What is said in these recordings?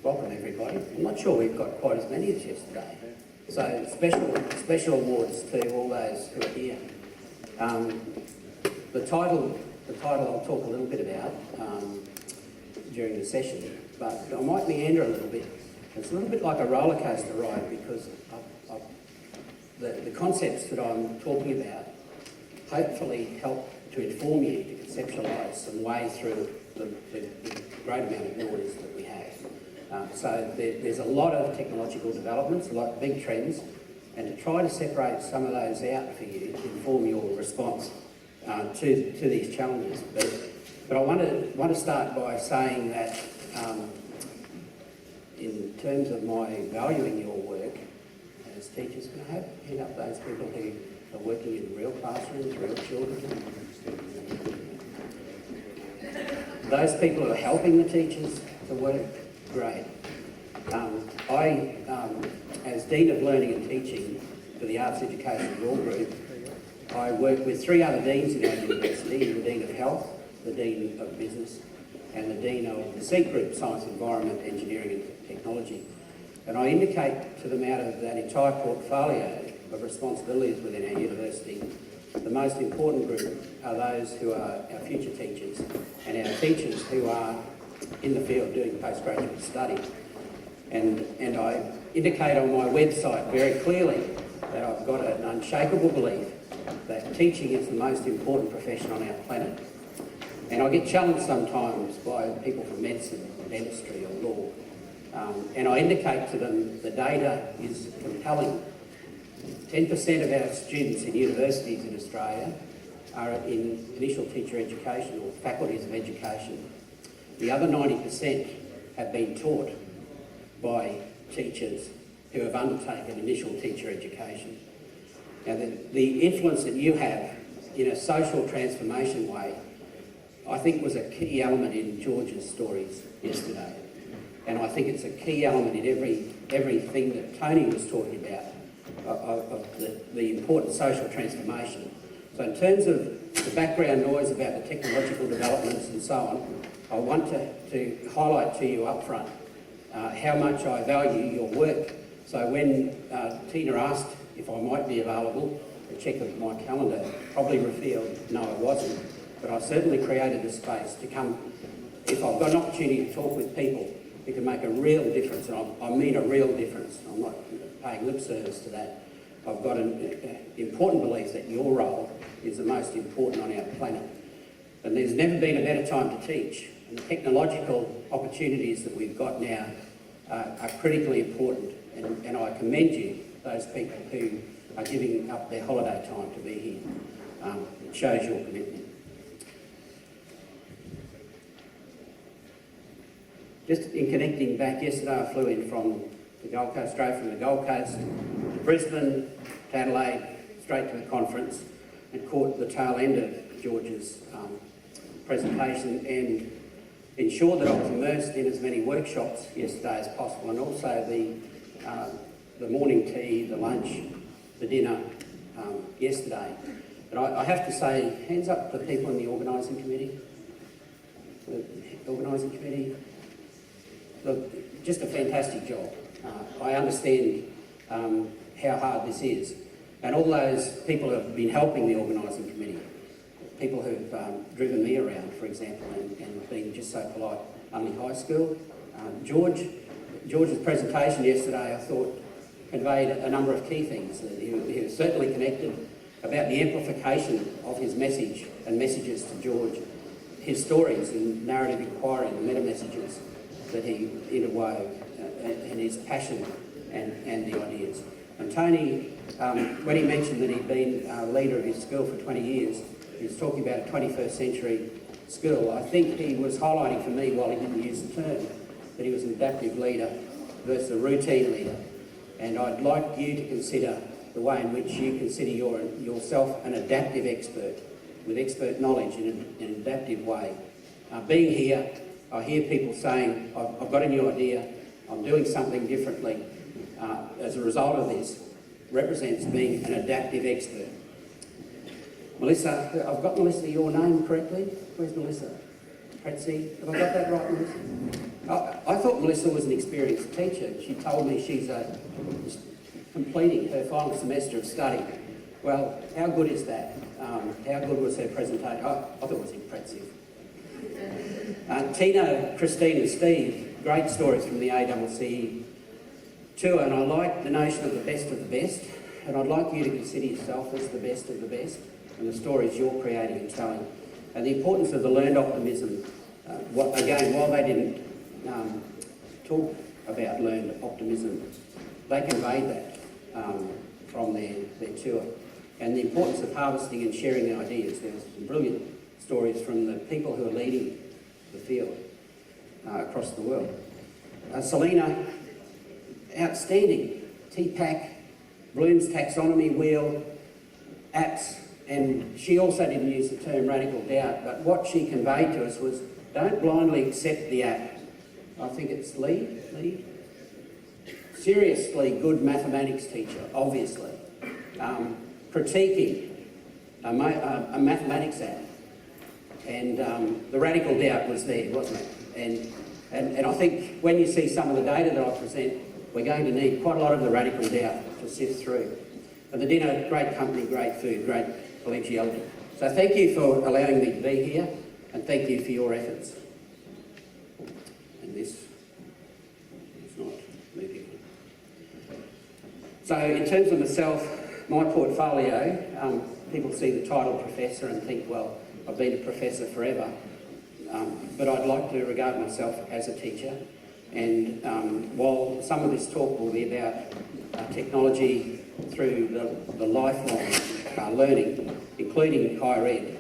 Welcome everybody. I'm not sure we've got quite as many as yesterday. So special awards to all those who are here. The title I'll talk a little bit about during the session, but I might meander a little bit. It's a little bit like a roller coaster ride because the concepts that I'm talking about hopefully help to inform you to conceptualise some way through the great amount of noise that we have. So there's a lot of technological developments, a lot of big trends, and to try to separate some of those out for you to inform your response to these challenges. But I want to start by saying that in terms of my valuing your work as teachers, can I hand up those people who are working in real classrooms, real children? Those people who are helping the teachers to work, great. I, as Dean of Learning and Teaching for the Arts Education Law Group, I work with 3 other deans in our university, the Dean of Health, the Dean of Business, and the Dean of the SEEK Group, Science, Environment, Engineering and Technology. And I indicate to them out of that entire portfolio of responsibilities within our university, the most important group are those who are our future teachers and our teachers who are in the field doing postgraduate study. And I indicate on my website very clearly that I've got an unshakable belief that teaching is the most important profession on our planet. And I get challenged sometimes by people from medicine, dentistry or law. And I indicate to them the data is compelling. 10% of our students in universities in Australia are in initial teacher education or faculties of education. The other 90% have been taught by teachers who have undertaken initial teacher education. Now, the influence that you have in a social transformation way, I think was a key element in George's stories yesterday. And I think it's a key element in everything that Tony was talking about of the important social transformation. So in terms of the background noise about the technological developments and so on, I want to highlight to you up front how much I value your work. So when Tina asked if I might be available, a check of my calendar probably revealed no, I wasn't, but I certainly created a space to come. If I've got an opportunity to talk with people who can make a real difference, and I mean a real difference, I'm not paying lip service to that, I've got an important belief that your role is the most important on our planet. And there's never been a better time to teach. And the technological opportunities that we've got now are critically important. And I commend you, those people who are giving up their holiday time to be here. It shows your commitment. Just in connecting back, yesterday I flew in from the Gold Coast, straight from the Gold Coast to Brisbane, to Adelaide, straight to the conference, and caught the tail end of George's presentation and ensured that I was immersed in as many workshops yesterday as possible, and also the morning tea, the lunch, the dinner yesterday. But I have to say, hands up to the people in the organising committee. The organising committee, look, just a fantastic job. I understand how hard this is. And all those people who have been helping the organising committee, people who've driven me around, for example, and been just so polite, Unley High School. George's presentation yesterday, I thought, conveyed a number of key things. He was certainly connected about the amplification of his message and messages to George, his stories in narrative inquiry, the meta-messages that he interwove, and his passion and the ideas. And Tony, when he mentioned that he'd been leader of his school for 20 years, he was talking about a 21st century school. I think he was highlighting for me, while he didn't use the term, that he was an adaptive leader versus a routine leader. And I'd like you to consider the way in which you consider yourself an adaptive expert, with expert knowledge in an adaptive way. Being here, I hear people saying, I've got a new idea, I'm doing something differently. As a result of this, represents being an adaptive expert. Melissa, I've got, Melissa, your name correctly? Where's Melissa? Pretzi, have I got that right, Melissa? I thought Melissa was an experienced teacher. She told me she's completing her final semester of study. Well, how good is that? How good was her presentation? I thought it was impressive. Tina, Christine and Steve, great stories from the ACCE tour, and I like the notion of the best, and I'd like you to consider yourself as the best of the best, and the stories you're creating and telling. And the importance of the learned optimism. Again, while they didn't talk about learned optimism, they conveyed that from their tour. And the importance of harvesting and sharing ideas. There's some brilliant stories from the people who are leading the field across the world. Selena, outstanding. TPAC, Bloom's taxonomy wheel, apps, and she also didn't use the term radical doubt, but what she conveyed to us was, don't blindly accept the app. I think it's Lee. Seriously good mathematics teacher, obviously. Critiquing a mathematics app. And the radical doubt was there, wasn't it? And I think when you see some of the data that I present, we're going to need quite a lot of the radical doubt to sift through. And the dinner, great company, great food, great collegiality. So thank you for allowing me to be here, and thank you for your efforts. And this is not moving. So in terms of myself, my portfolio, people see the title professor and think, well, I've been a professor forever, but I'd like to regard myself as a teacher. And while some of this talk will be about technology through the lifelong learning, including higher ed,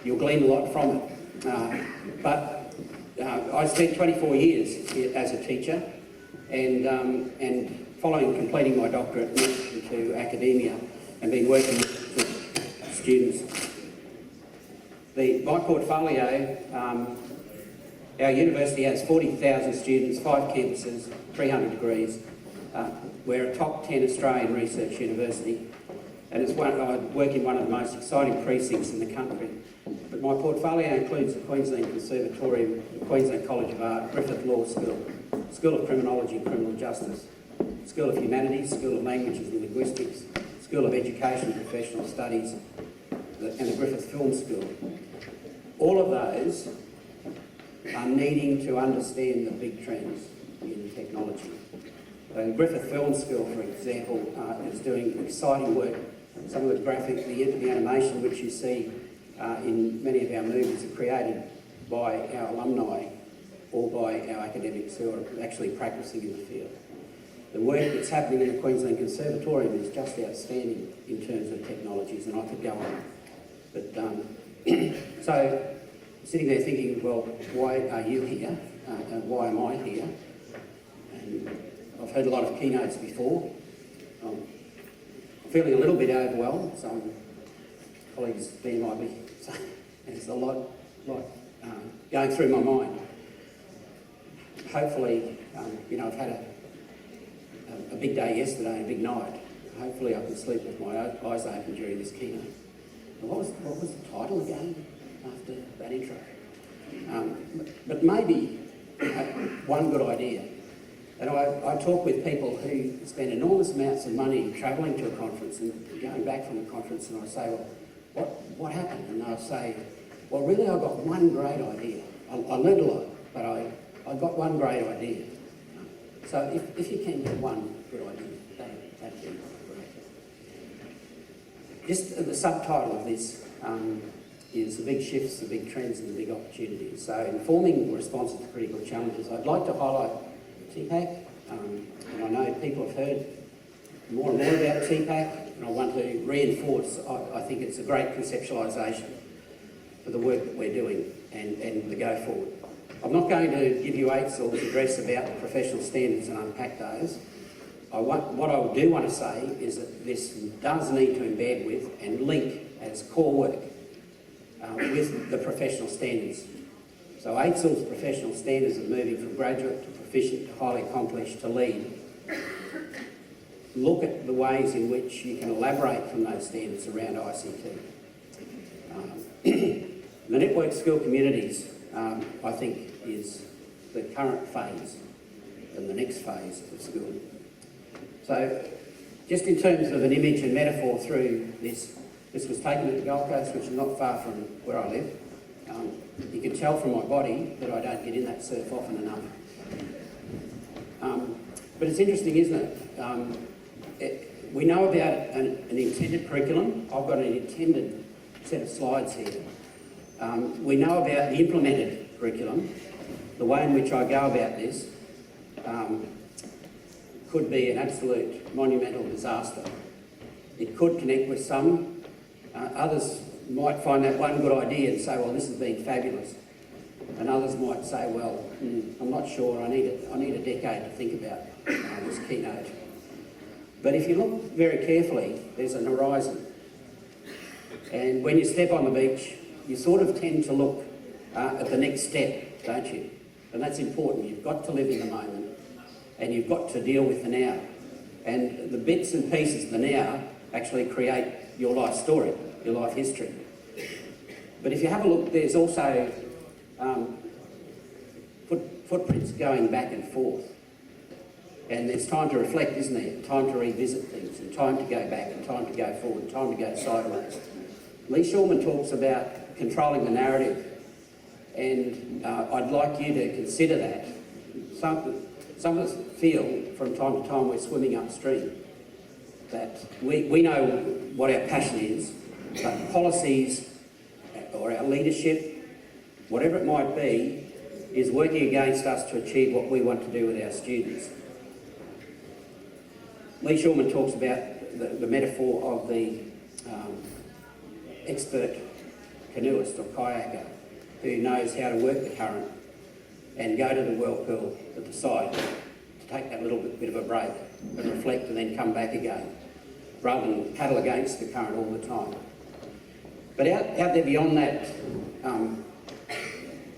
you'll glean a lot from it. But I spent 24 years as a teacher, and following completing my doctorate, moved into academia and been working with students. My portfolio, our university has 40,000 students, 5 campuses, 300 degrees. We're a top 10 Australian research university, and I work in one of the most exciting precincts in the country. But my portfolio includes the Queensland Conservatorium, the Queensland College of Art, Griffith Law School, School of Criminology and Criminal Justice, School of Humanities, School of Languages and Linguistics, School of Education and Professional Studies, and the Griffith Film School. All of those are needing to understand the big trends in technology. The Griffith Film School, for example, is doing exciting work. Some of the graphic, the animation which you see in many of our movies are created by our alumni or by our academics who are actually practicing in the field. The work that's happening in the Queensland Conservatorium is just outstanding in terms of technologies, and I could go on. But so, sitting there thinking, well, why are you here? And why am I here? And I've heard a lot of keynotes before. I'm feeling a little bit overwhelmed. Some colleagues there might be saying there's a lot going through my mind. Hopefully, I've had a big day yesterday, a big night. Hopefully I can sleep with my eyes open during this keynote. And what was the title again after that intro? But maybe one good idea. And I talk with people who spend enormous amounts of money travelling to a conference and going back from a conference, and I say, well, what happened? And they'll say, well, really I got one great idea. I learned a lot, but I got one great idea. So if you can get one good idea, that'd be great. Just the subtitle of this is the big shifts, the big trends and the big opportunities. So informing responses to critical challenges. I'd like to highlight TPAC, and I know people have heard more and more about TPAC, and I want to reinforce, I think it's a great conceptualisation for the work that we're doing and the go forward. I'm not going to give you ACCE's address about the professional standards and unpack those. What I do want to say is that this does need to embed with and link as core work with the professional standards. So ACCE's professional standards of moving from graduate to proficient to highly accomplished to lead. Look at the ways in which you can elaborate from those standards around ICT. The network skill communities, I think, is the current phase and the next phase of school. So just in terms of an image and metaphor through this was taken at the Gold Coast, which is not far from where I live. You can tell from my body that I don't get in that surf often enough. But it's interesting, isn't it? We know about an intended curriculum. I've got an intended set of slides here. We know about the implemented curriculum. The way in which I go about this could be an absolute monumental disaster. It could connect with some. Others might find that one good idea and say, well, this has been fabulous. And others might say, well, I'm not sure, I need a decade to think about this keynote. But if you look very carefully, there's an horizon. And when you step on the beach, you sort of tend to look at the next step, don't you? And that's important. You've got to live in the moment and you've got to deal with the now. And the bits and pieces of the now actually create your life story, your life history. But if you have a look, there's also footprints going back and forth. And there's time to reflect, isn't there? Time to revisit things, and time to go back, and time to go forward, and time to go sideways. Lee Shulman talks about controlling the narrative, and I'd like you to consider that. Some of us feel from time to time we're swimming upstream, that we know what our passion is, but policies or our leadership, whatever it might be, is working against us to achieve what we want to do with our students. Lee Shulman talks about the metaphor of the expert canoeist or kayaker who knows how to work the current and go to the whirlpool at the side to take that little bit of a break and reflect and then come back again, rather than paddle against the current all the time. But out there beyond that,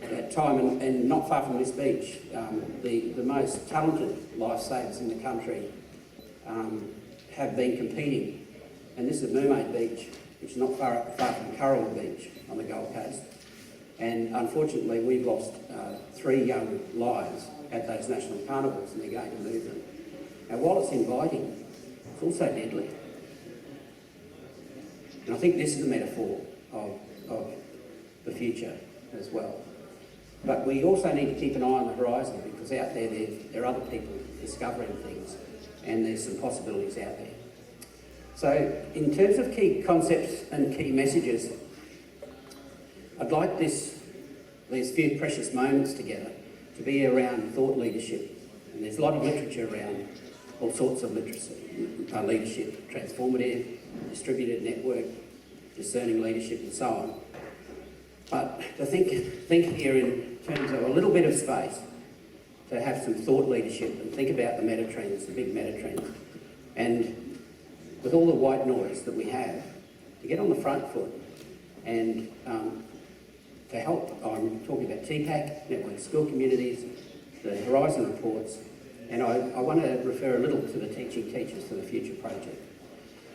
that time, and not far from this beach, the most talented lifesavers in the country have been competing. And this is Mermaid Beach, which is not far from Currawong Beach on the Gold Coast. And unfortunately, we've lost 3 young lives at those national carnivals, and they're going to move them. Now, while it's inviting, it's also deadly. And I think this is a metaphor of the future as well. But we also need to keep an eye on the horizon, because out there are other people discovering things, and there's some possibilities out there. So in terms of key concepts and key messages, I'd like these few precious moments together to be around thought leadership. And there's a lot of literature around all sorts of leadership, transformative, distributed network, discerning leadership and so on. But to think here in terms of a little bit of space, to have some thought leadership and think about the meta trends, the big meta trends. And with all the white noise that we have, to get on the front foot and to help, I'm talking about TPAC, Network School Communities, the Horizon Reports, and I want to refer a little to the Teaching Teachers for the Future project.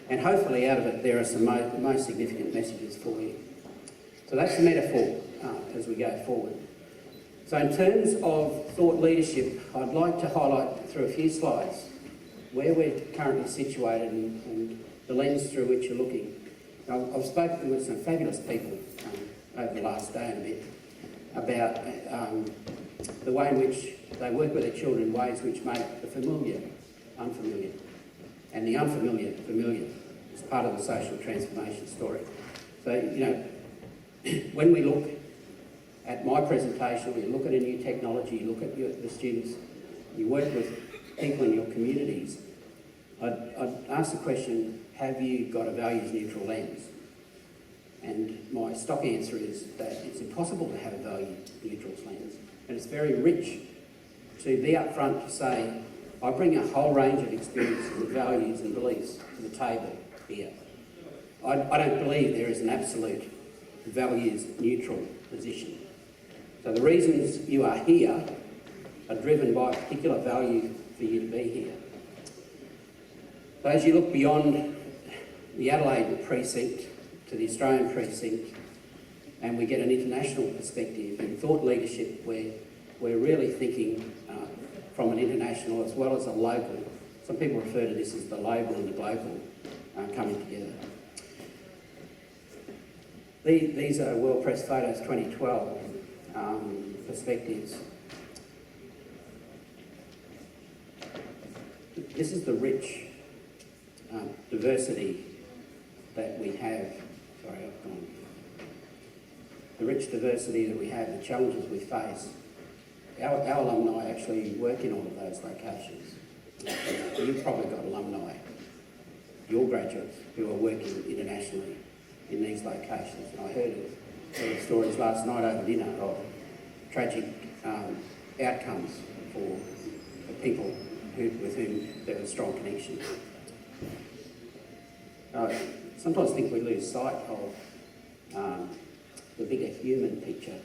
And hopefully out of it there are some most significant messages for you. So that's the metaphor as we go forward. So in terms of thought leadership, I'd like to highlight through a few slides where we're currently situated and the lens through which you're looking. Now, I've spoken with some fabulous people over the last day and a bit about the way in which they work with their children in ways which make the familiar unfamiliar and the unfamiliar familiar. It's part of the social transformation story. So, you know, when we look at my presentation, we look at a new technology, you look at the students, you work with people in your communities, I'd ask the question, have you got a values-neutral lens? And my stock answer is that it's impossible to have a value-neutral lens. And it's very rich to be upfront to say, I bring a whole range of experiences and values and beliefs to the table here. I don't believe there is an absolute values-neutral position. So the reasons you are here are driven by a particular value for you to be here. So as you look beyond the Adelaide precinct to the Australian precinct, and we get an international perspective in thought leadership where we're really thinking from an international as well as a local. Some people refer to this as the local and the global coming together. These are World Press Photos 2012 perspectives. This is the rich diversity that we have. Sorry, I've gone. The rich diversity that we have, the challenges we face. Our alumni actually work in all of those locations. You've probably got alumni, your graduates, who are working internationally in these locations. And I heard stories last night over dinner of tragic outcomes for people with whom there was a strong connection. I sometimes think we lose sight of the bigger human picture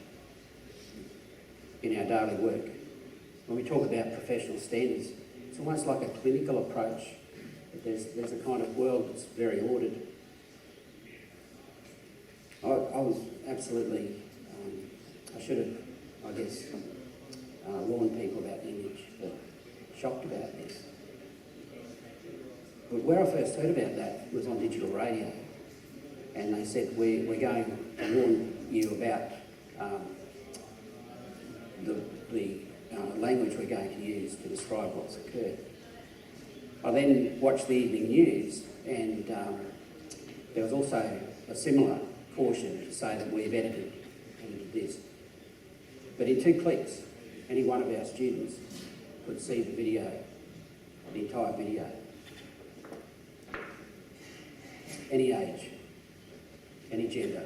in our daily work. When we talk about professional standards, it's almost like a clinical approach. There's a kind of world that's very ordered. I was absolutely, I should have, I guess, warned people about the image, but shocked about this. But where I first heard about that was on digital radio, and they said, we're going to warn you about the language we're going to use to describe what's occurred. I then watched the evening news, and there was also a similar caution to say that we've edited this. But in 2 clicks, any one of our students could see the video, the entire video. Any age, any gender,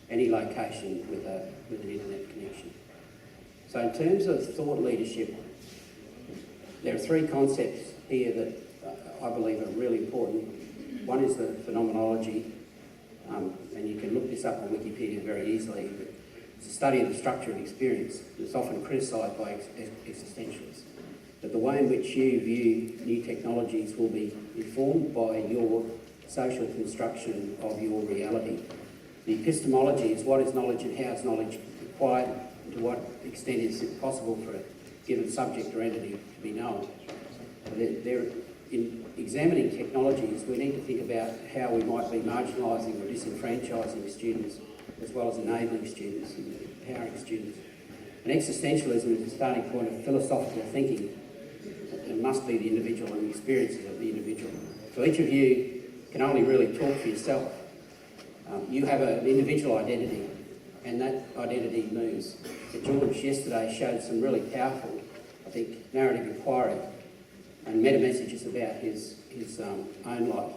any location with an internet connection. So in terms of thought leadership, there are 3 concepts here that I believe are really important. One is the phenomenology, and you can look this up on Wikipedia very easily. But it's a study of the structure of experience that's often criticised by existentialists. That the way in which you view new technologies will be informed by your social construction of your reality. The epistemology is what is knowledge and how is knowledge acquired, and to what extent is it possible for a given subject or entity to be known. In examining technologies, we need to think about how we might be marginalising or disenfranchising students, as well as enabling students and empowering students. And existentialism is a starting point of philosophical thinking. It must be the individual and the experiences of the individual. So each of you can only really talk for yourself. You have an individual identity, and that identity moves. George yesterday showed some really powerful, I think, narrative inquiry and meta messages about his own life.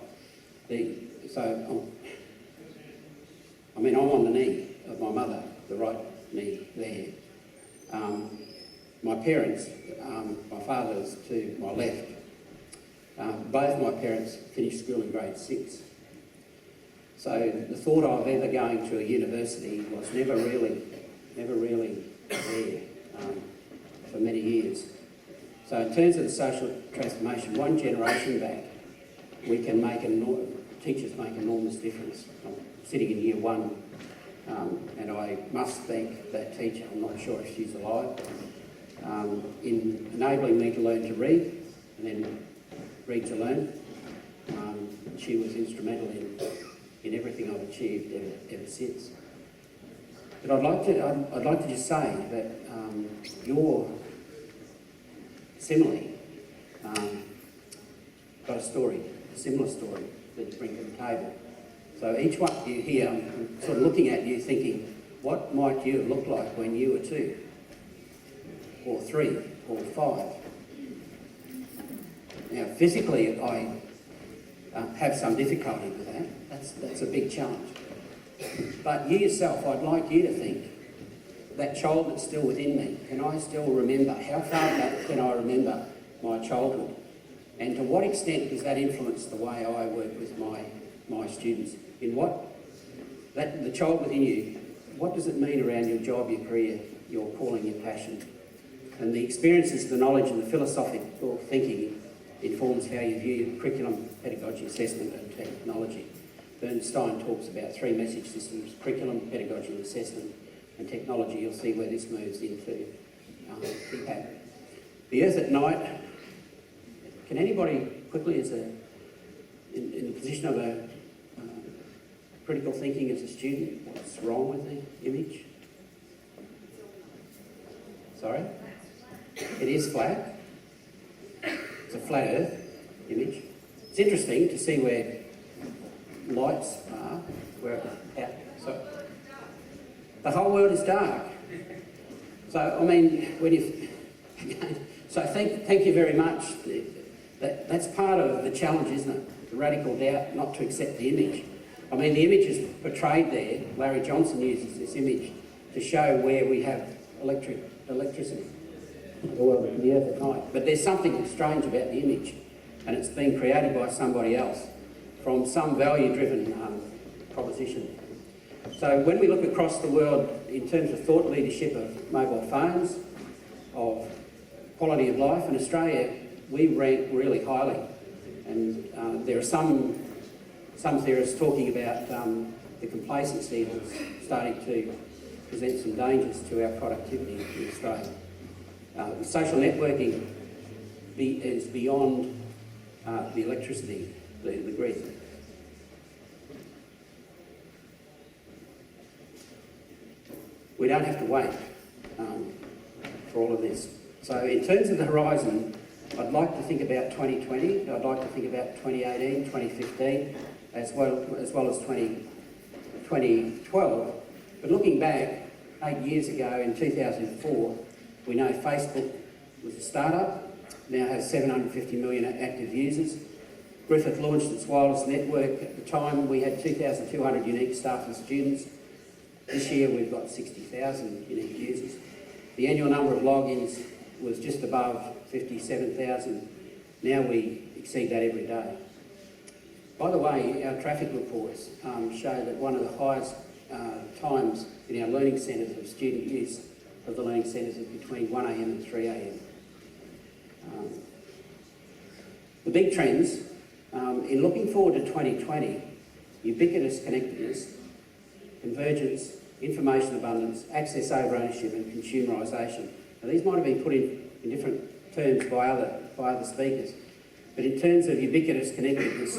I'm on the knee of my mother, the right knee there. My parents, my father's to my left, both my parents finished school in grade 6. So the thought of ever going to a university was never really there for many years. So in terms of the social transformation, one generation back, teachers make enormous difference. I'm sitting in year 1, and I must thank that teacher, I'm not sure if she's alive, in enabling me to learn to read, and then read to learn. She was instrumental in everything I've achieved ever since. But I'd like to just say that your simile got a similar story that you bring to the table. So each one of you here, I'm sort of looking at you thinking, what might you have looked like when you were 2, or 3, or 5? Now, physically, I have some difficulty with that. That's a big challenge. But you yourself, I'd like you to think, that child that's still within me, can I still remember? How far back can I remember my childhood? And to what extent does that influence the way I work with my students? The child within you, what does it mean around your job, your career, your calling, your passion? And the experiences, the knowledge and the philosophical thinking informs how you view curriculum, pedagogy, assessment and technology. Bernstein talks about 3 message systems: curriculum, pedagogy and assessment. and technology, you'll see where this moves into impact. The Earth at night. Can anybody quickly, in the position of a critical thinking as a student, what's wrong with the image? Sorry? It is flat. It's a flat Earth image. It's interesting to see where lights are. The whole world is dark. So, I mean, when you... So thank you very much. That's part of the challenge, isn't it? The radical doubt not to accept the image. I mean, the image is portrayed there. Larry Johnson uses this image to show where we have electricity, or the Earth at night. But there's something strange about the image, and it's been created by somebody else from some value-driven proposition. So when we look across the world in terms of thought leadership of mobile phones, of quality of life, in Australia, we rank really highly. And there are some theorists talking about the complacency that's starting to present some dangers to our productivity in Australia. Social networking is beyond the electricity, the grid. We don't have to wait for all of this. So in terms of the horizon, I'd like to think about 2020, I'd like to think about 2018, 2015, as well as 2012. But looking back, 8 years ago in 2004, we know Facebook was a startup, now has 750 million active users. Griffith launched its wireless network. At the time, we had 2,200 unique staff and students. This year, we've got 60,000 unique users. The annual number of logins was just above 57,000. Now we exceed that every day. By the way, our traffic reports show that one of the highest times in our learning centres of student use of the learning centres is between 1 a.m. and 3 a.m. The big trends, in looking forward to 2020, ubiquitous connectedness, convergence, information abundance, access over ownership and consumerisation. Now these might have been put in different terms by other speakers, but in terms of ubiquitous connectedness,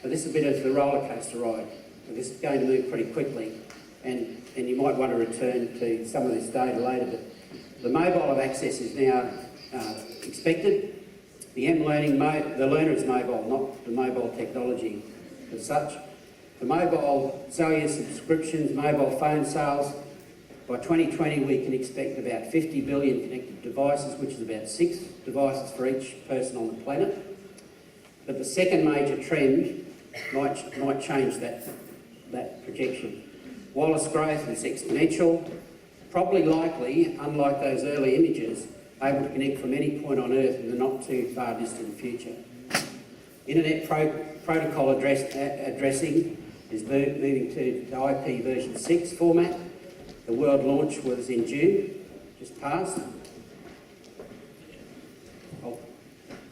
this is a bit of the roller coaster ride. This is going to move pretty quickly, and you might want to return to some of this data later, but the mobile of access is now expected. The the learner is mobile, not the mobile technology as such. The mobile Zoe subscriptions, mobile phone sales, by 2020 we can expect about 50 billion connected devices, which is about 6 devices for each person on the planet. But the second major trend might change that projection. Wireless growth is exponential, probably likely, unlike those early images, able to connect from any point on Earth in the not too far distant future. Internet protocol addressing is moving to the IP version 6 format. The world launch was in June, just passed.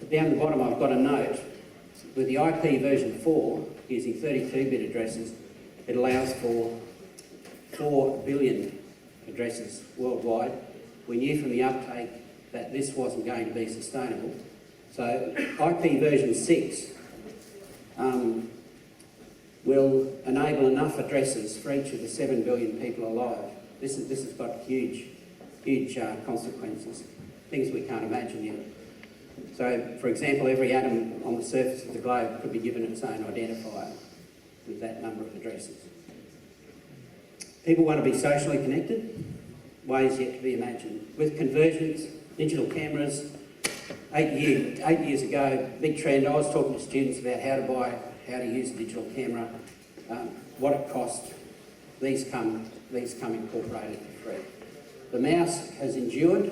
Down the bottom I've got a note. With the IP version 4, using 32-bit addresses, it allows for 4 billion addresses worldwide. We knew from the uptake that this wasn't going to be sustainable. So IP version 6 will enable enough addresses for each of the 7 billion people alive. This has got huge consequences, things we can't imagine yet. So, for example, every atom on the surface of the globe could be given its own identifier with that number of addresses. People want to be socially connected, ways yet to be imagined. With convergence, digital cameras, 8 years ago, big trend, I was talking to students about how to use a digital camera, what it costs. These come incorporated for free. The mouse has endured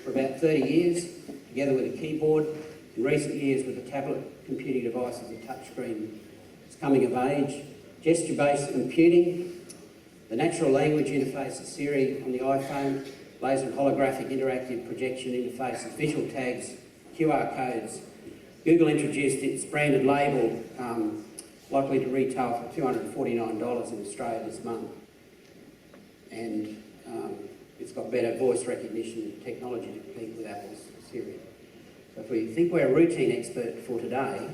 for about 30 years, together with a keyboard. In recent years, with the tablet computing devices and touchscreen, it's coming of age. Gesture-based computing, the natural language interface of Siri on the iPhone, laser and holographic interactive projection interfaces, visual tags, QR codes. Google introduced its branded label, likely to retail for $249 in Australia this month. and it's got better voice recognition technology to compete with Apple's Siri. So if we think we're a routine expert for today,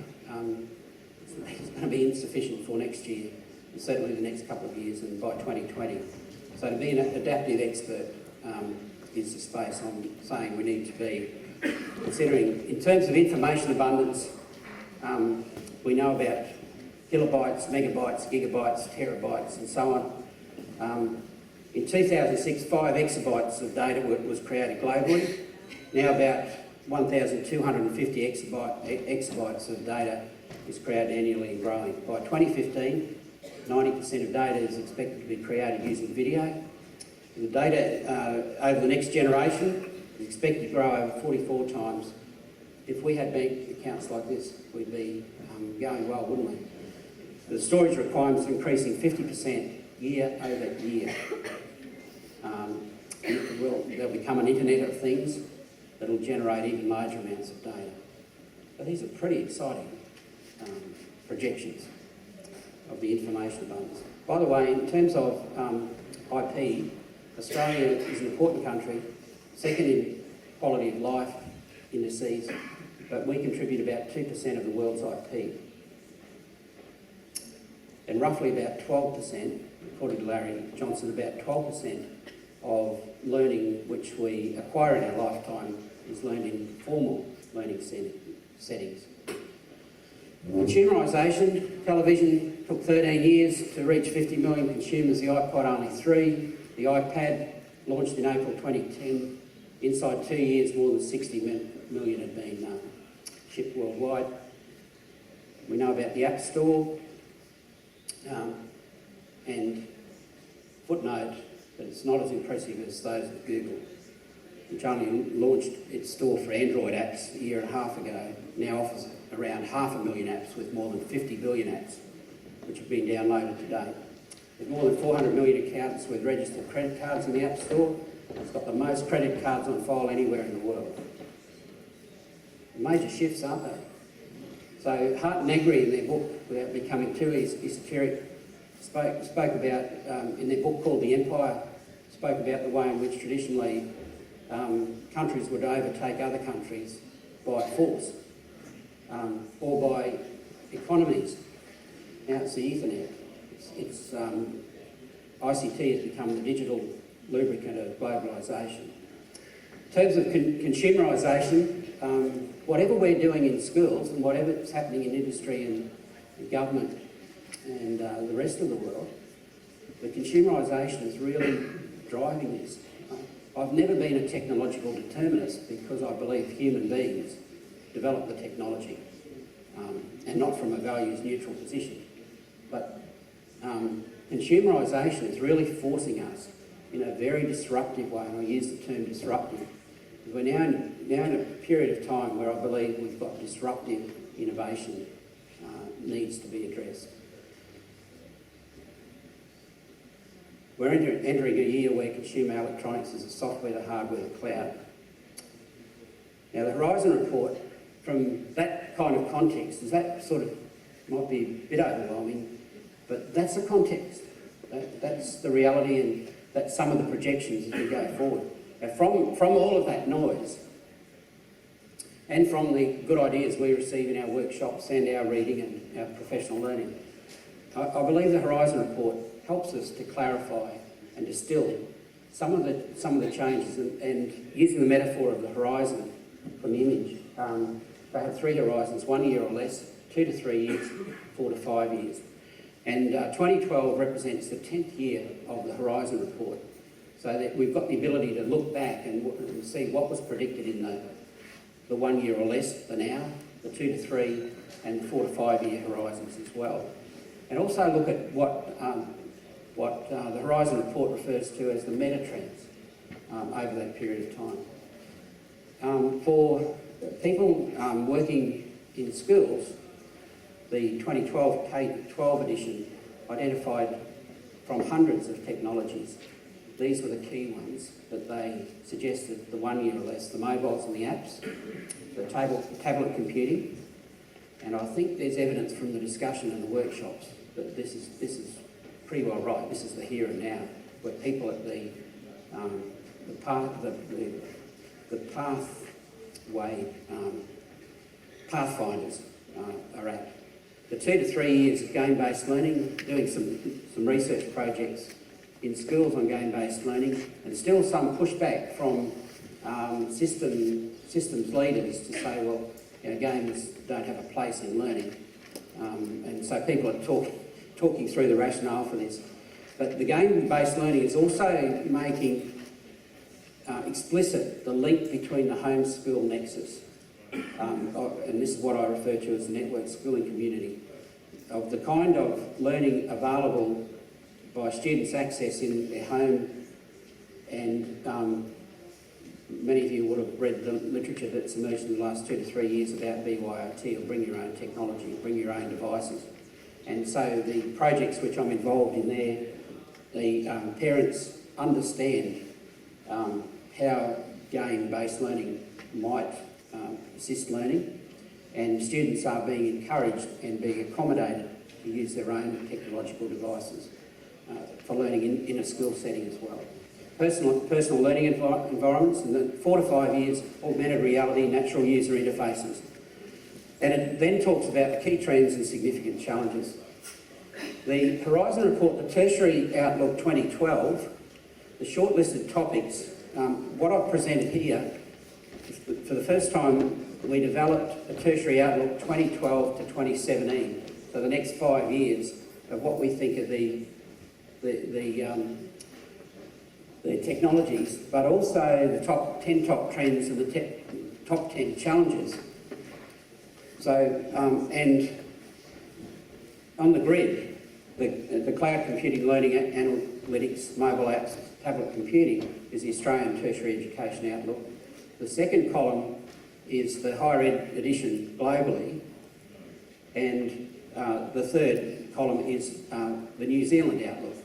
it's going to be insufficient for next year, and certainly the next couple of years, and by 2020. So to be an adaptive expert is the space I'm saying we need to be considering. In terms of information abundance, we know about kilobytes, megabytes, gigabytes, terabytes, and so on. In 2006, 5 exabytes of data was created globally. Now about 1,250 exabytes of data is created annually and growing. By 2015, 90% of data is expected to be created using video. The data over the next generation is expected to grow over 44 times. If we had bank accounts like this, we'd be going well, wouldn't we? The storage requirements are increasing 50% year over year. There'll become an Internet of Things that'll generate even larger amounts of data. But these are pretty exciting projections of the information abundance. By the way, in terms of IP, Australia is an important country, second in quality of life indices, but we contribute about 2% of the world's IP. And roughly about 12%, according to Larry Johnson, about 12% of learning which we acquire in our lifetime is learned in formal learning settings. Consumerisation, television took 13 years to reach 50 million consumers, the iPod only 3, the iPad launched in April 2010. Inside 2 years, more than 60 million had been shipped worldwide. We know about the App Store, and footnote that it's not as impressive as those of Google, which only launched its store for Android apps a year and a half ago, now offers around 500,000 apps with more than 50 billion apps which have been downloaded to date. There's more than 400 million accounts with registered credit cards in the App Store. It's got the most credit cards on file anywhere in the world. Major shifts, aren't they? So Hart and Negri in their book, without becoming too esoteric, spoke about, in their book called The Empire, spoke about the way in which traditionally countries would overtake other countries by force or by economies. Now it's the Ethernet. ICT has become the digital lubricant of globalisation. In terms of consumerisation, whatever we're doing in schools and whatever's happening in industry and government and the rest of the world, the consumerisation is really driving this. I've never been a technological determinist because I believe human beings develop the technology and not from a values neutral position. But consumerisation is really forcing us in a very disruptive way, and I use the term disruptive. We're now in a period of time where I believe we've got disruptive innovation needs to be addressed. We're entering a year where consumer electronics is a software to hardware to cloud. Now the Horizon report, from that kind of context, is that sort of might be a bit overwhelming, but that's the context. That's the reality, and that's some of the projections as we go forward. Now from all of that noise, and from the good ideas we receive in our workshops and our reading and our professional learning, I believe the Horizon report helps us to clarify and distill some of the changes, and using the metaphor of the horizon from the image, they have 3 horizons: 1 year or less, 2 to 3 years, 4 to 5 years. And 2012 represents the 10th year of the Horizon report, so that we've got the ability to look back and see what was predicted in the 1 year or less, the now, the 2 to 3, and the 4 to 5 year horizons as well. And also look at what the Horizon report refers to as the meta-trends over that period of time. For people working in schools, the 2012 K-12 edition identified from hundreds of technologies. These were the key ones that they suggested: the 1 year or less, the mobiles and the apps, the tablet computing, and I think there's evidence from the discussion and the workshops that this is pretty well right. This is the here and now. where people at the pathway pathfinders are at. The 2 to 3 years of game-based learning, doing some research projects in schools on game-based learning, and still some pushback from systems leaders to say, well, games don't have a place in learning. And so people are talking through the rationale for this. But the game-based learning is also making explicit the link between the home-school nexus, and this is what I refer to as the network schooling community, of the kind of learning available by students access in their home. And many of you would have read the literature that's emerged in the last 2 to 3 years about BYOT, or bring your own technology, bring your own devices. And so the projects which I'm involved in there, the parents understand how game-based learning might assist learning, and students are being encouraged and being accommodated to use their own technological devices for learning in a school setting as well. Personal learning environments, and then 4 to 5 years, augmented reality, natural user interfaces. And it then talks about the key trends and significant challenges. The Horizon Report, the Tertiary Outlook 2012, the shortlisted topics, what I've presented here, for the first time we developed a Tertiary Outlook 2012 to 2017, so the next 5 years of what we think are the technologies, but also the top 10 top trends and the top 10 challenges. So, and on the grid, the cloud computing, learning analytics, mobile apps, tablet computing is the Australian Tertiary Education Outlook. The second column is the higher ed edition globally, and the third column is the New Zealand Outlook.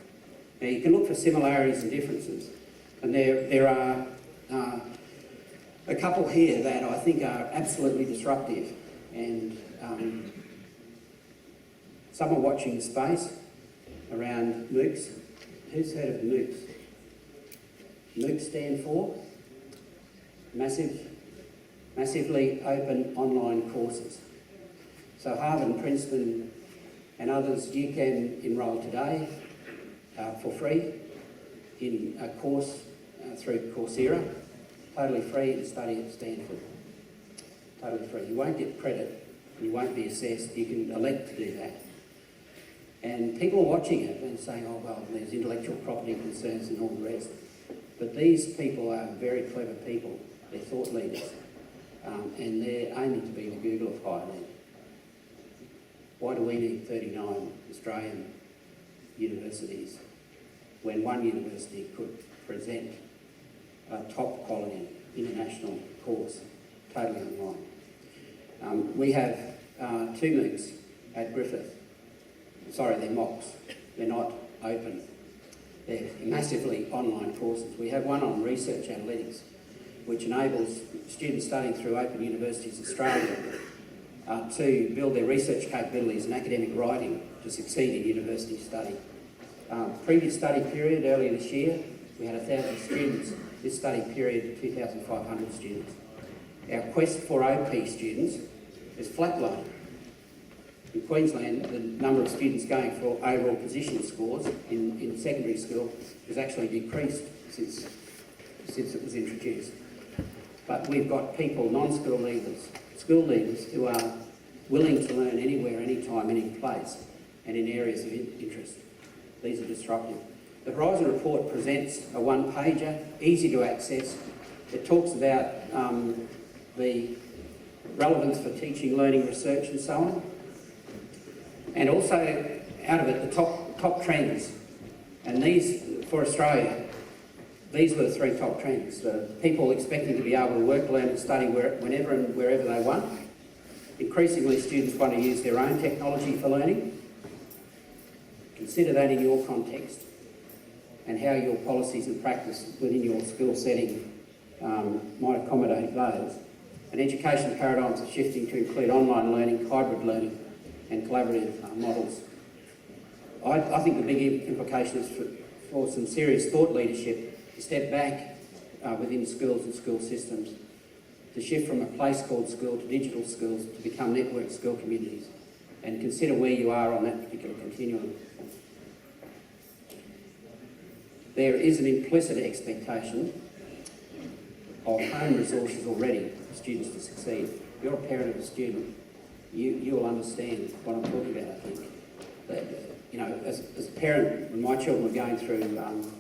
Now you can look for similarities and differences, and there are a couple here that I think are absolutely disruptive, and some are watching the space around MOOCs. Who's heard of MOOCs? MOOCs stand for Massively Open Online Courses. So Harvard and Princeton and others, you can enrol today for free in a course through Coursera, totally free, and study at Stanford. Totally free. You won't get credit, you won't be assessed, you can elect to do that. And people are watching it and saying, oh well, there's intellectual property concerns and all the rest. But these people are very clever people, they're thought leaders, and they're aiming to be the Google of higher ed. Why do we need 39 Australian universities when one university could present a top quality international course totally online? We have 2 MOOCs at Griffith. Sorry, they're mocks. They're not open. They're massively online courses. We have one on research analytics, which enables students studying through Open Universities Australia to build their research capabilities and academic writing to succeed in university study. Previous study period, earlier this year, we had 1,000 students. This study period, 2,500 students. Our quest for OP students is flatlined. In Queensland, the number of students going for overall position scores in secondary school has actually decreased since it was introduced. But we've got people, non-school leavers, school leavers, who are willing to learn anywhere, anytime, any place, and in areas of interest. These are disruptive. The Horizon Report presents a one-pager, easy to access. It talks about the relevance for teaching, learning, research and so on. And also, out of it, the top trends. And these, for Australia, these were the 3 top trends. People expecting to be able to work, learn and study whenever and wherever they want. Increasingly, students want to use their own technology for learning. Consider that in your context and how your policies and practice within your school setting might accommodate those. And education paradigms are shifting to include online learning, hybrid learning and collaborative models. I think the big implications for some serious thought leadership to step back within schools and school systems, to shift from a place called school to digital schools, to become networked school communities, and consider where you are on that particular continuum. There is an implicit expectation of home resources already for students to succeed. If you're a parent of a student, you will understand what I'm talking about, I think. That, you know, as a parent, when my children were going through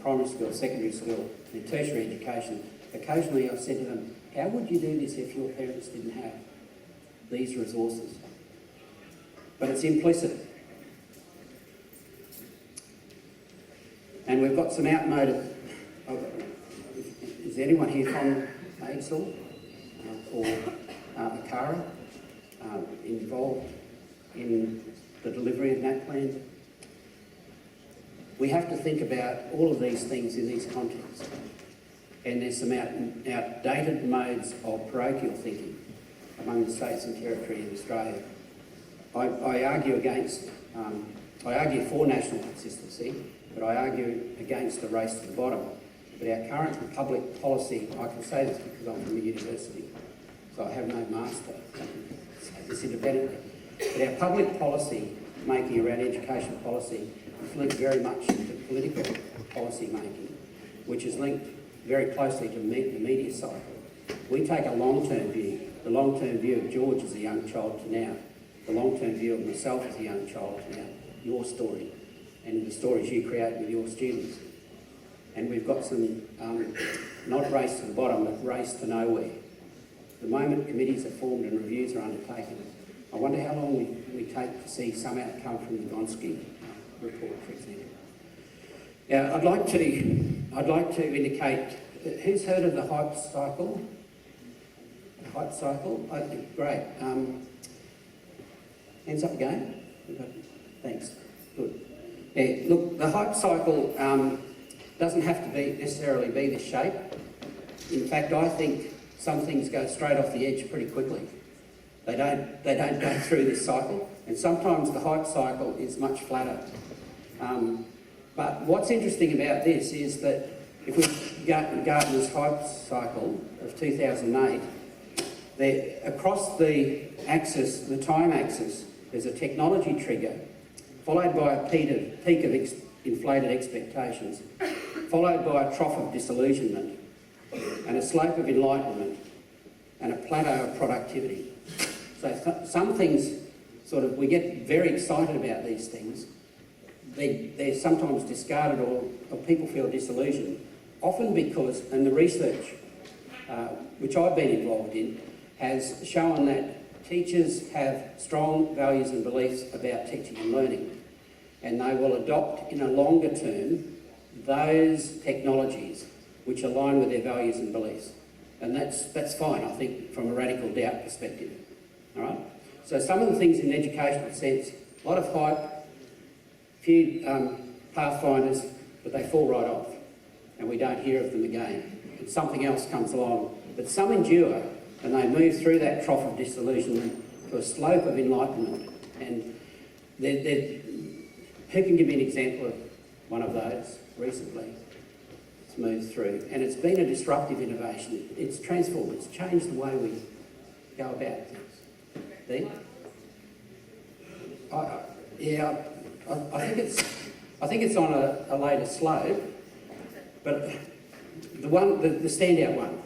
primary school, secondary school, and tertiary education, occasionally I've said to them, how would you do this if your parents didn't have these resources? But it's implicit. And we've got some outmoded... Is anyone here from CEGSA or ACARA involved in the delivery of that plan? We have to think about all of these things in these contexts. And there's some outdated modes of parochial thinking among the states and territory in Australia. I argue for national consistency, but I argue against the race to the bottom. But our current public policy, I can say this because I'm from a university, so I have no master, I can say this independently. But our public policy making around education policy is linked very much to political policy making, which is linked very closely to the media cycle. We take a long-term view, the long-term view of George as a young child to now, the long-term view of myself as a young child to now, your story, and the stories you create with your students. And we've got some, not race to the bottom, but race to nowhere. The moment committees are formed and reviews are undertaken, I wonder how long we take to see some outcome from the Gonski report, for example. Now, I'd like to indicate, who's heard of the hype cycle? The hype cycle? Great. Hands up again. Thanks. Good. Yeah, look, the hype cycle doesn't have to necessarily be this shape. In fact, I think some things go straight off the edge pretty quickly. They don't go through this cycle, and sometimes the hype cycle is much flatter. But what's interesting about this is that if we Gartner's hype cycle of 2008, across the axis, the time axis, there's a technology trigger, followed by a peak of inflated expectations, followed by a trough of disillusionment, and a slope of enlightenment, and a plateau of productivity. So some things, we get very excited about these things. They're sometimes discarded or people feel disillusioned, often because, and the research, which I've been involved in, has shown that teachers have strong values and beliefs about teaching and learning, and they will adopt in a longer term those technologies which align with their values and beliefs. And that's fine, I think, from a radical doubt perspective. All right? So some of the things in an educational sense, a lot of hype, few pathfinders, but they fall right off and we don't hear of them again. And something else comes along. But some endure and they move through that trough of disillusionment to a slope of enlightenment. And who can give me an example of one of those recently? It's moved through. And it's been a disruptive innovation. It's transformed, it's changed the way we go about things. Then, I think it's on a later slope, but the standout one,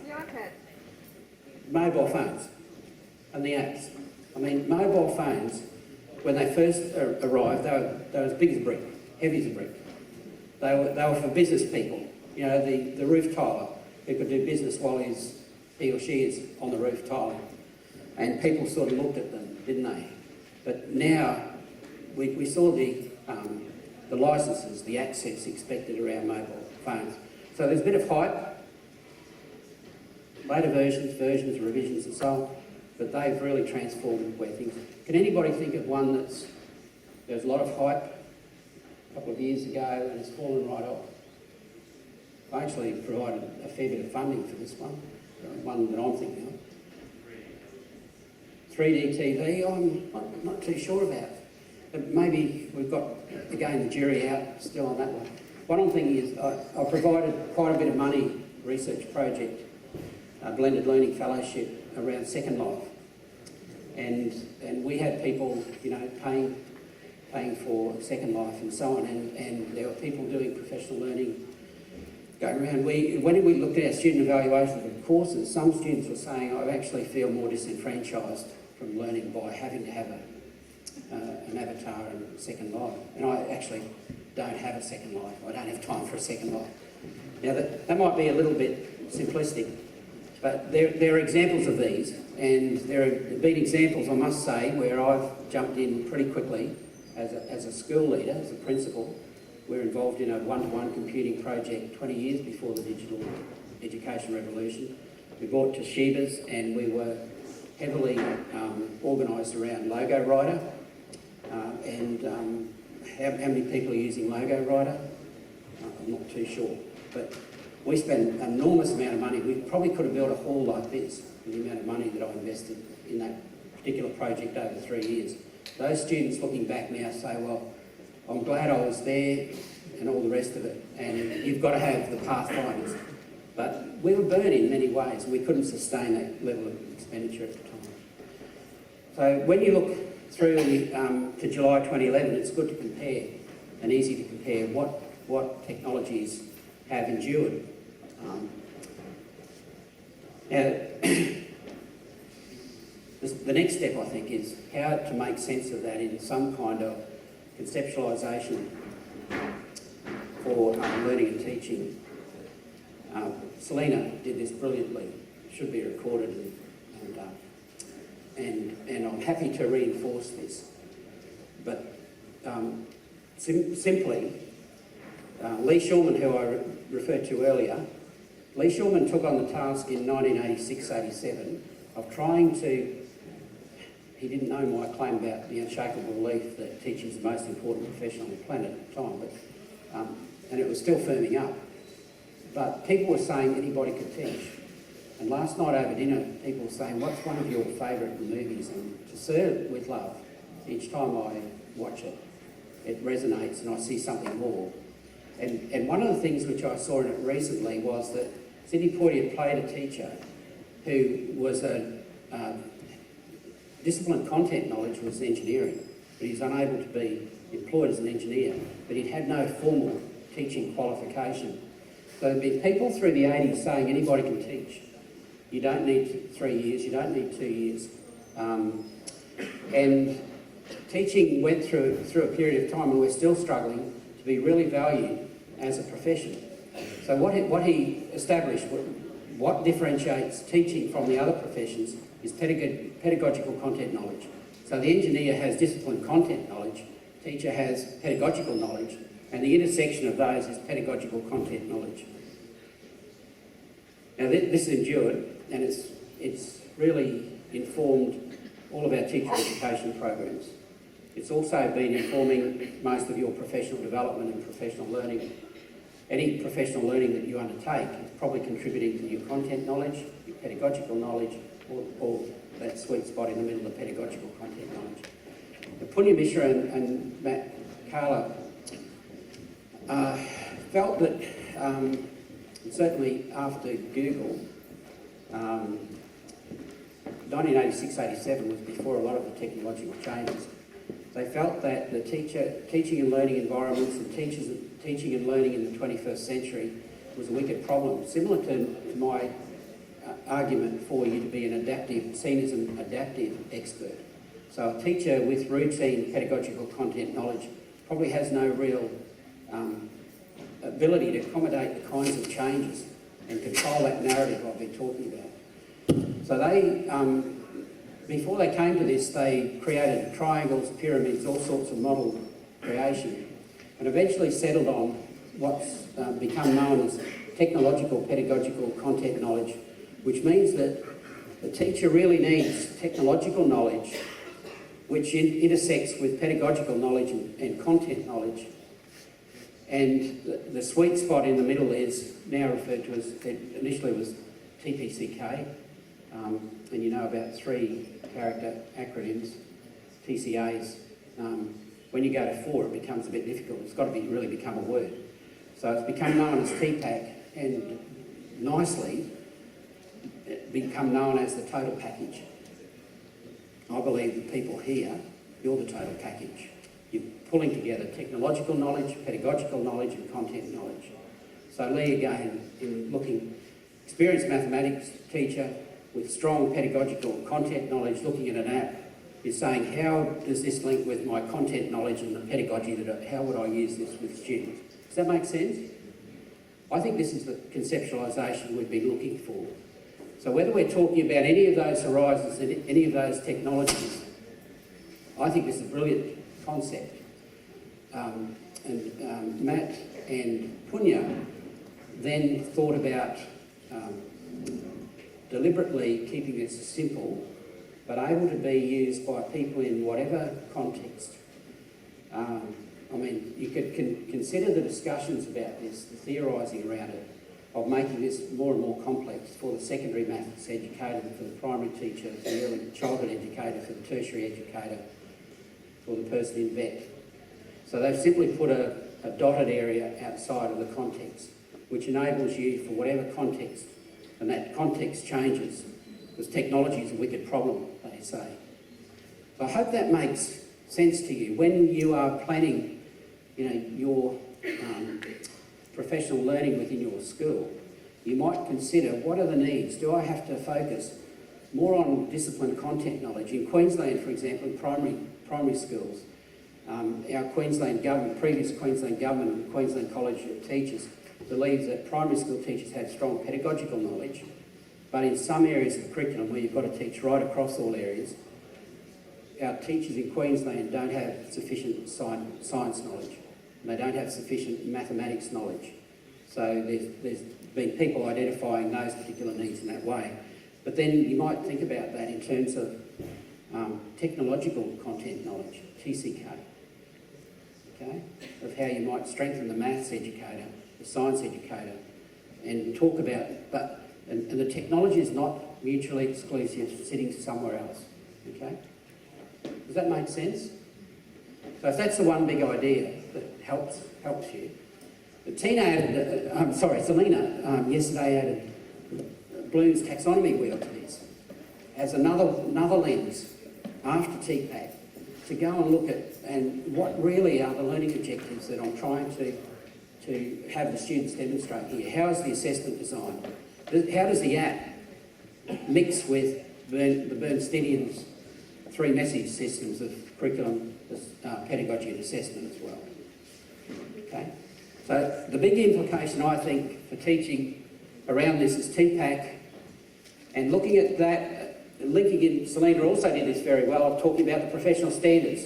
mobile phones and the apps. I mean, mobile phones, when they first arrived, they were as big as a brick, heavy as a brick. They were for business people. You know, the roof tiler who could do business while he or she is on the roof tiling. And people sort of looked at them, didn't they? But now we saw the licences, the access expected around mobile phones. So there's a bit of hype, later versions, revisions and so on, but they've really transformed where things... Can anybody think of one there's a lot of hype a couple of years ago and it's fallen right off? I actually provided a fair bit of funding for this one that I'm thinking of. 3D TV, I'm not too sure about. But maybe we've got, again, the jury out still on that one. One thing is I provided quite a bit of money, research project, a blended learning fellowship around Second Life. And we had people, you know, paying for Second Life and so on, and there were people doing professional learning going around. When we looked at our student evaluations of courses, some students were saying, I actually feel more disenfranchised from learning by having to have an avatar and Second Life. And I actually don't have a Second Life. I don't have time for a Second Life. Now that might be a little bit simplistic, but there are examples of these, and there have been examples, I must say, where I've jumped in pretty quickly as a school leader, as a principal. We're involved in a one-to-one computing project 20 years before the digital education revolution. We bought Toshiba's, and we were heavily organised around Logo Writer. How many people are using Logo Writer? I'm not too sure. But we spent an enormous amount of money. We probably could have built a hall like this with the amount of money that I invested in that particular project over 3 years. Those students looking back now say, well, I'm glad I was there and all the rest of it. And you've got to have the pathfinders. But we were burnt in many ways. We couldn't sustain that level of expenditure at the time. So when you look through to July 2011, it's good to compare and easy to compare what technologies have endured. Now, the next step, I think, is how to make sense of that in some kind of conceptualisation for learning and teaching. Selena did this brilliantly. It should be recorded, and I'm happy to reinforce this. But simply, Lee Shulman, who I referred to earlier, Lee Shulman took on the task in 1986-87 of trying to. He didn't know my claim about the unshakable belief that teaching is the most important profession on the planet at the time, but, and it was still firming up. But people were saying anybody could teach. And last night over dinner, people were saying, what's one of your favourite movies? And To Serve with Love, each time I watch it, it resonates and I see something more. And one of the things which I saw in it recently was that Sidney Poitier played a teacher who was disciplined content knowledge was engineering, but he's unable to be employed as an engineer, but he'd had no formal teaching qualification. So there'd be people through the 80s saying anybody can teach. You don't need 3 years, you don't need 2 years. And teaching went through a period of time, and we're still struggling to be really valued as a profession. So what he established, what differentiates teaching from the other professions is pedagogical content knowledge. So the engineer has disciplined content knowledge, teacher has pedagogical knowledge, and the intersection of those is pedagogical content knowledge. Now this endured, and it's really informed all of our teacher education programs. It's also been informing most of your professional development and professional learning. Any professional learning that you undertake is probably contributing to your content knowledge, your pedagogical knowledge, or that sweet spot in the middle of pedagogical content knowledge. Punya Mishra and Matt Carla felt that, certainly after Google, 1986-87 was before a lot of the technological changes. They felt that the teaching and learning environments and teaching and learning in the 21st century was a wicked problem, similar to my argument for you to be seen as an adaptive expert. So a teacher with routine pedagogical content knowledge probably has no real ability to accommodate the kinds of changes and control that narrative I've been talking about. So they, before they came to this, they created triangles, pyramids, all sorts of model creation, and eventually settled on what's become known as technological pedagogical content knowledge, which means that the teacher really needs technological knowledge which intersects with pedagogical knowledge and content knowledge. And the sweet spot in the middle is now referred to as, initially was TPCK, and you know about 3 character acronyms, TCAs. When you go to 4, it becomes a bit difficult. It's got to really become a word. So it's become known as TPAC, and nicely become known as the total package. I believe the people here, you're the total package. You're pulling together technological knowledge, pedagogical knowledge and content knowledge. So Lee, again, in looking, experienced mathematics teacher with strong pedagogical content knowledge, looking at an app, is saying, how does this link with my content knowledge and the pedagogy, how would I use this with students? Does that make sense? I think this is the conceptualisation we've been looking for. So whether we're talking about any of those horizons, any of those technologies, I think this is a brilliant concept. Matt and Punya then thought about deliberately keeping this simple, but able to be used by people in whatever context. I mean, you could consider the discussions about this, the theorising around it, of making this more and more complex for the secondary maths educator, for the primary teacher, for the early childhood educator, for the tertiary educator, for the person in vet. So they've simply put a dotted area outside of the context, which enables you, for whatever context, and that context changes, because technology is a wicked problem, they say. So I hope that makes sense to you. When you are planning, your professional learning within your school, you might consider, what are the needs? Do I have to focus more on discipline content knowledge? In Queensland, for example, in primary schools, our Queensland government, previous Queensland government and Queensland College of Teachers believes that primary school teachers have strong pedagogical knowledge, but in some areas of the curriculum where you've got to teach right across all areas, our teachers in Queensland don't have sufficient science knowledge, and they don't have sufficient mathematics knowledge. So there's been people identifying those particular needs in that way. But then you might think about that in terms of technological content knowledge, TCK, okay, of how you might strengthen the maths educator, the science educator, and talk about, and the technology is not mutually exclusive, sitting somewhere else, okay? Does that make sense? So if that's the one big idea that helps you. Selena yesterday added Bloom's taxonomy wheel to this as another lens after TPAC to go and look at and what really are the learning objectives that I'm trying to have the students demonstrate here. How is the assessment designed? How does the app mix with the Bernsteinian's 3 message systems of curriculum, pedagogy and assessment as well? Okay? So the big implication, I think, for teaching around this is TPAC, and looking at that, linking in, Selena also did this very well, talking about the professional standards,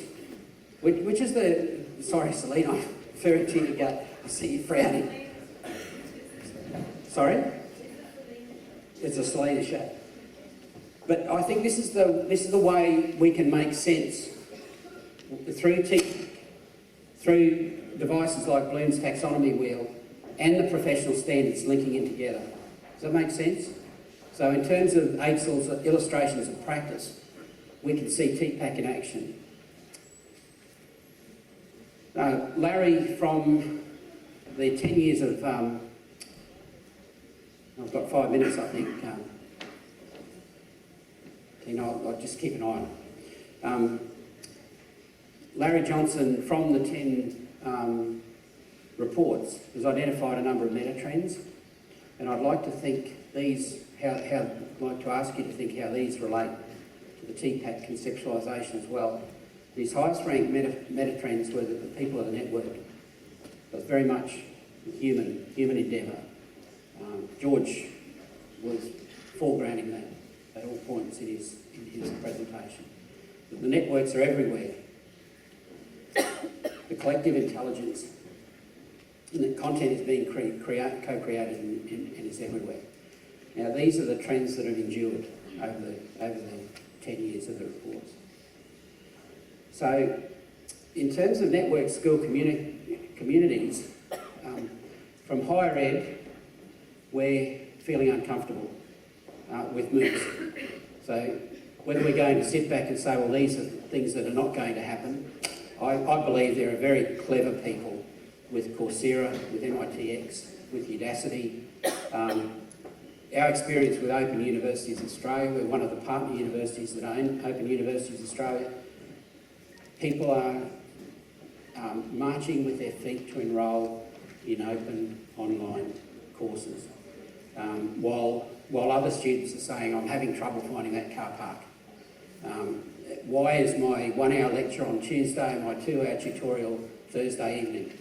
which is the, sorry Selena, I'm referring to you again, I see you frowning. Sorry? It's a Selena show. But I think this is the way we can make sense through devices like Bloom's taxonomy wheel and the professional standards linking in together. Does that make sense? So in terms of AITSL's illustrations of practice, we can see TPAC in action. Larry, from the 10 years of, I've got 5 minutes I think, I'll just keep an eye on it. Larry Johnson, from the 10 reports, has identified a number of meta trends, and I'd like to think these, I'd like to ask you to think how these relate to the TPAC conceptualisation as well. These highest ranked meta trends were that the people of the network. It was very much human endeavour. George was foregrounding that at all points in his presentation. But the networks are everywhere. The collective intelligence and the content is being co-created and is everywhere. Now these are the trends that have endured over the 10 years of the reports. So in terms of network school communities, from higher ed, we're feeling uncomfortable with MOOCs. So whether we're going to sit back and say, well, these are things that are not going to happen, I believe there are very clever people with Coursera, with MITx, with Udacity. Our experience with Open Universities Australia, we're one of the partner universities that own Open Universities Australia. People are marching with their feet to enrol in open online courses, while other students are saying, I'm having trouble finding that car park. Why is my 1 hour lecture on Tuesday and my 2 hour tutorial Thursday evening?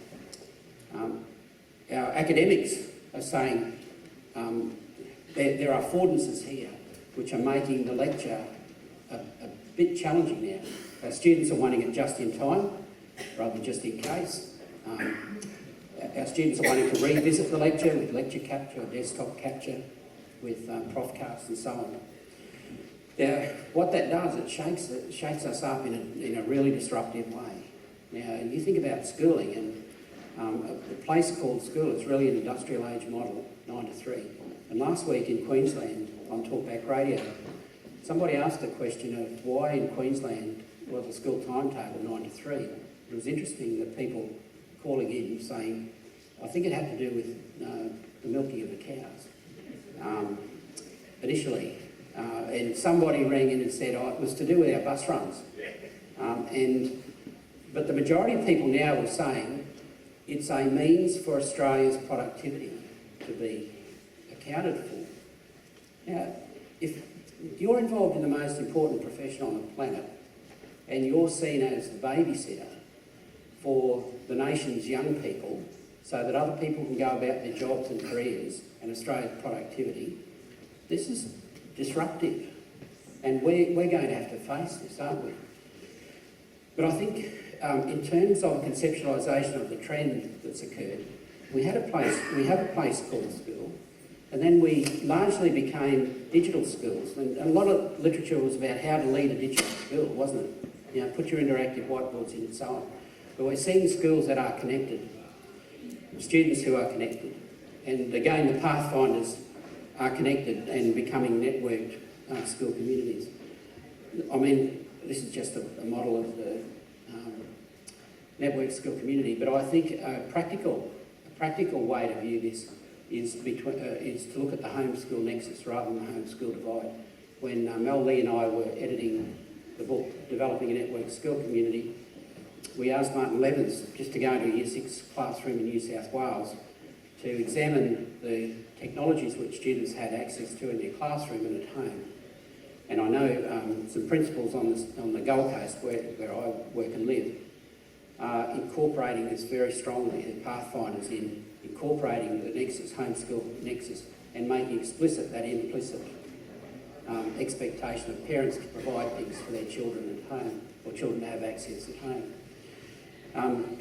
Our academics are saying there are affordances here which are making the lecture a bit challenging now. Our students are wanting it just in time rather than just in case. Our students are wanting to revisit the lecture with lecture capture, desktop capture, with Profcast and so on. Now, what that does, it shakes us up in a really disruptive way. Now, you think about schooling, and a place called school, it's really an industrial age model, 9 to 3. And last week in Queensland, on Talkback Radio, somebody asked the question of why in Queensland was the school timetable 9 to 3. It was interesting that people calling in saying, I think it had to do with the milking of the cows initially. And somebody rang in and said, oh, it was to do with our bus runs. But the majority of people now were saying it's a means for Australia's productivity to be accounted for. Now, if you're involved in the most important profession on the planet and you're seen as the babysitter for the nation's young people so that other people can go about their jobs and careers and Australia's productivity, this is disruptive. And we're going to have to face this, aren't we? But I think in terms of conceptualisation of the trend that's occurred, we have a place called school, and then we largely became digital schools. And a lot of literature was about how to lead a digital school, wasn't it? You know, put your interactive whiteboards in and so on. But we're seeing schools that are connected, students who are connected. And again, the pathfinders are connected and becoming networked school communities. I mean, this is just a model of the networked school community, but I think a practical way to view this is to look at the homeschool nexus rather than the homeschool divide. When Mel Lee and I were editing the book, Developing a Networked School Community, we asked Martin Levens just to go into a Year 6 classroom in New South Wales to examine the technologies which students had access to in their classroom and at home. And I know some principals on the Gold Coast where I work and live are incorporating this very strongly, the pathfinders in incorporating the nexus, homeschool nexus, and making explicit that implicit expectation of parents to provide things for their children at home, or children to have access at home.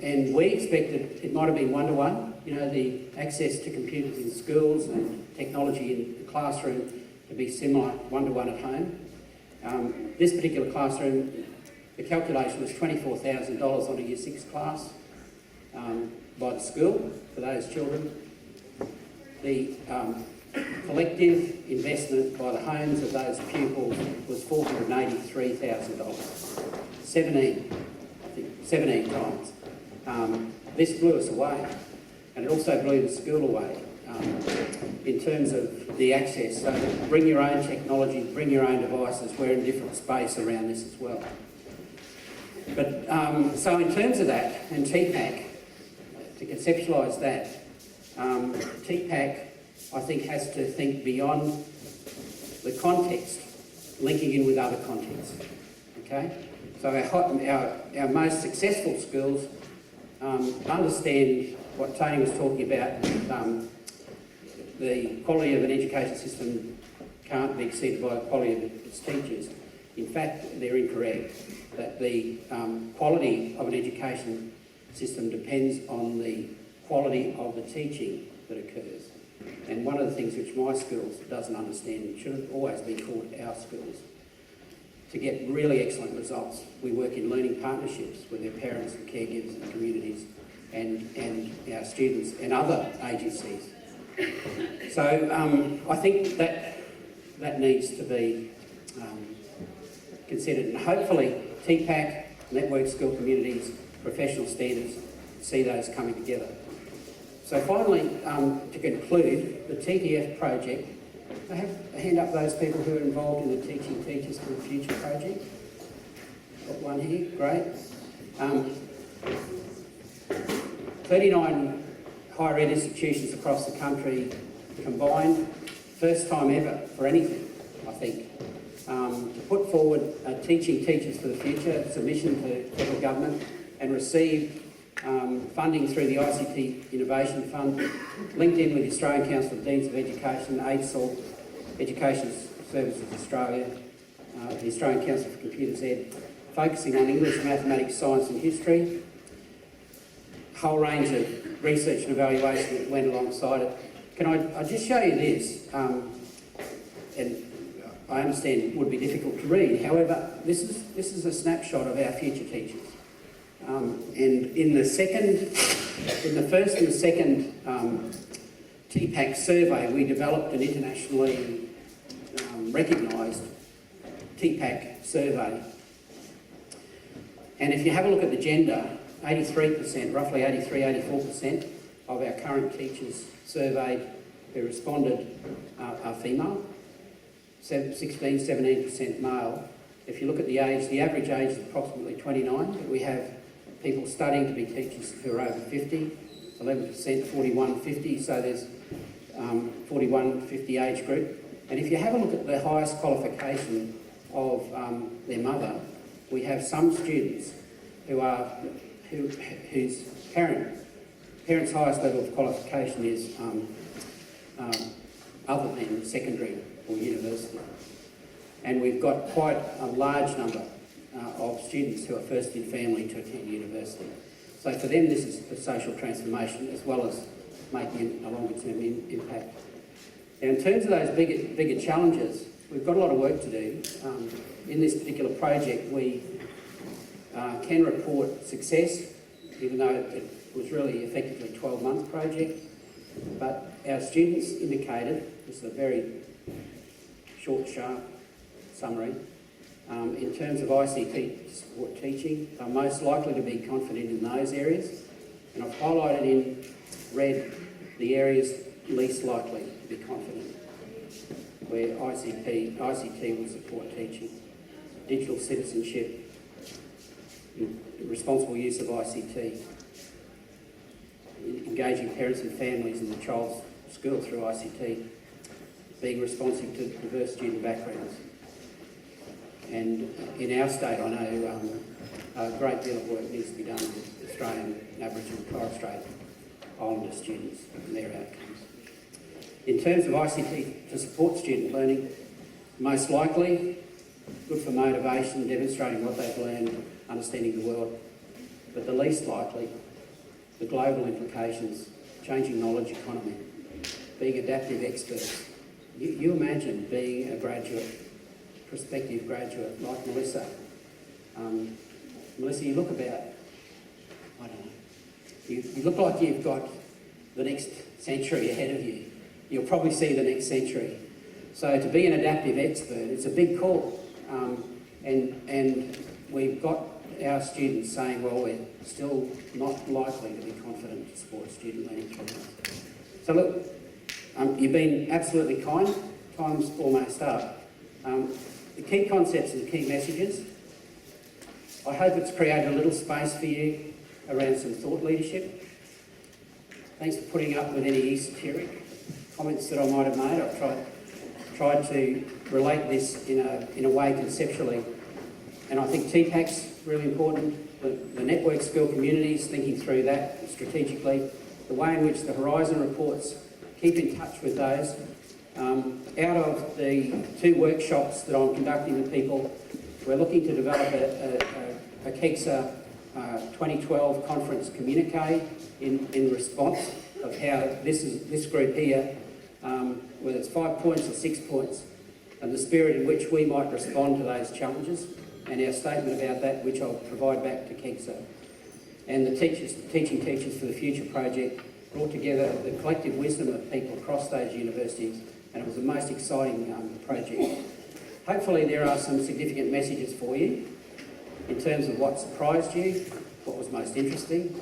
And we expected it might have been one-to-one, you know, the access to computers in schools and technology in the classroom to be similar, one-to-one at home. This particular classroom, the calculation was $24,000 on a Year 6 class by the school for those children. The collective investment by the homes of those pupils was $483,000. 17 times. This blew us away, and it also blew the school away in terms of the access. So bring your own technology, bring your own devices. We're in a different space around this as well. But so in terms of that, and TPAC, to conceptualise that, TPAC, I think, has to think beyond the context, linking in with other contexts, okay? So our most successful schools understand what Tony was talking about. The quality of an education system can't be exceeded by the quality of its teachers. In fact, they're incorrect. That the quality of an education system depends on the quality of the teaching that occurs. And one of the things which my school doesn't understand, and should have always been called our schools, to get really excellent results, we work in learning partnerships with their parents and caregivers and communities and our students and other agencies. So I think that needs to be considered, and hopefully TPAC, network school communities, professional standards, see those coming together. So finally, to conclude, the TTF project, I have a hand up those people who are involved in the Teaching Teachers for the Future project. Got one here, great. 39 higher ed institutions across the country combined, first time ever for anything, I think, to put forward a Teaching Teachers for the Future submission to federal government and receive funding through the ICT Innovation Fund, linked in with the Australian Council of Deans of Education, AIDSOL, Education Services Australia, the Australian Council for Computers Ed, focusing on English, mathematics, science and history. A whole range of research and evaluation that went alongside it. Can I just show you this? And I understand it would be difficult to read. However, this is a snapshot of our future teachers. And in the first and second TPAC survey, we developed an internationally recognised TPAC survey. And if you have a look at the gender, 83%, roughly 84% of our current teachers surveyed who responded are female, 17% male. If you look at the age, the average age is approximately 29, but we have people studying to be teachers who are over 50, 11%, 41, 50, so there's 41, 50 age group. And if you have a look at the highest qualification of their mother, we have some students whose parents' highest level of qualification is other than secondary or university. And we've got quite a large number of students who are first in family to attend university. So for them, this is a social transformation as well as making a longer term impact. Now, in terms of those bigger challenges, we've got a lot of work to do. In this particular project, we can report success, even though it was really effectively a 12-month project. But our students indicated, this is a very short, sharp summary, in terms of ICT support teaching, they're most likely to be confident in those areas. And I've highlighted in red the areas least likely to be confident, where ICT will support teaching, digital citizenship, responsible use of ICT, engaging parents and families in the child's school through ICT, being responsive to diverse student backgrounds. And in our state, I know a great deal of work needs to be done with Australian, Aboriginal and Torres Strait Islander students and their outcomes. In terms of ICT to support student learning, most likely, good for motivation, demonstrating what they've learned, understanding the world, but the least likely, the global implications, changing knowledge economy, being adaptive experts. You imagine being a graduate, prospective graduate like Melissa. Melissa, you look about, I don't know, you look like you've got the next century ahead of you. You'll probably see the next century. So to be an adaptive expert, it's a big call. And we've got our students saying, well, we're still not likely to be confident to support student learning through this. So look, you've been absolutely kind. Time's almost up. The key concepts and key messages. I hope it's created a little space for you around some thought leadership. Thanks for putting up with any esoteric comments that I might have made. I've tried to relate this in a way conceptually. And I think TPAC's really important. The network skill communities, thinking through that strategically. The way in which the Horizon reports, keep in touch with those. Out of the 2 workshops that I'm conducting with people, we're looking to develop a CEGSA 2012 conference communique in response of how this group here, whether it's 5 points or 6 points, and the spirit in which we might respond to those challenges, and our statement about that, which I'll provide back to CEGSA. And the Teaching Teachers for the Future project brought together the collective wisdom of people across those universities, and it was the most exciting project. Hopefully there are some significant messages for you in terms of what surprised you, what was most interesting.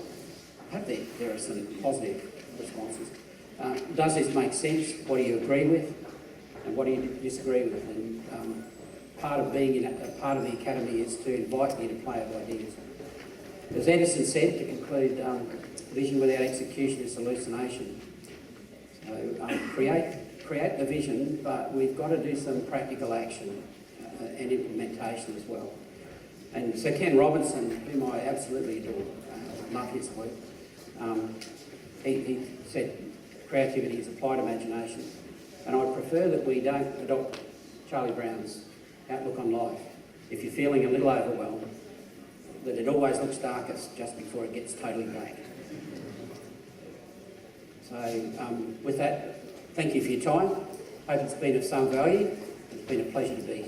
hope there are some positive responses. Does this make sense? What do you agree with? And what do you disagree with? And part of being part of the academy is to invite you to play with ideas. As Edison said, to conclude, vision without execution is hallucination. So create the vision, but we've got to do some practical action and implementation as well. And so Ken Robinson, whom I absolutely adore, love his work, he said creativity is applied imagination. And I prefer that we don't adopt Charlie Brown's outlook on life. If you're feeling a little overwhelmed, that it always looks darkest just before it gets totally black. So with that, thank you for your time. Hope it's been of some value. It's been a pleasure to be here.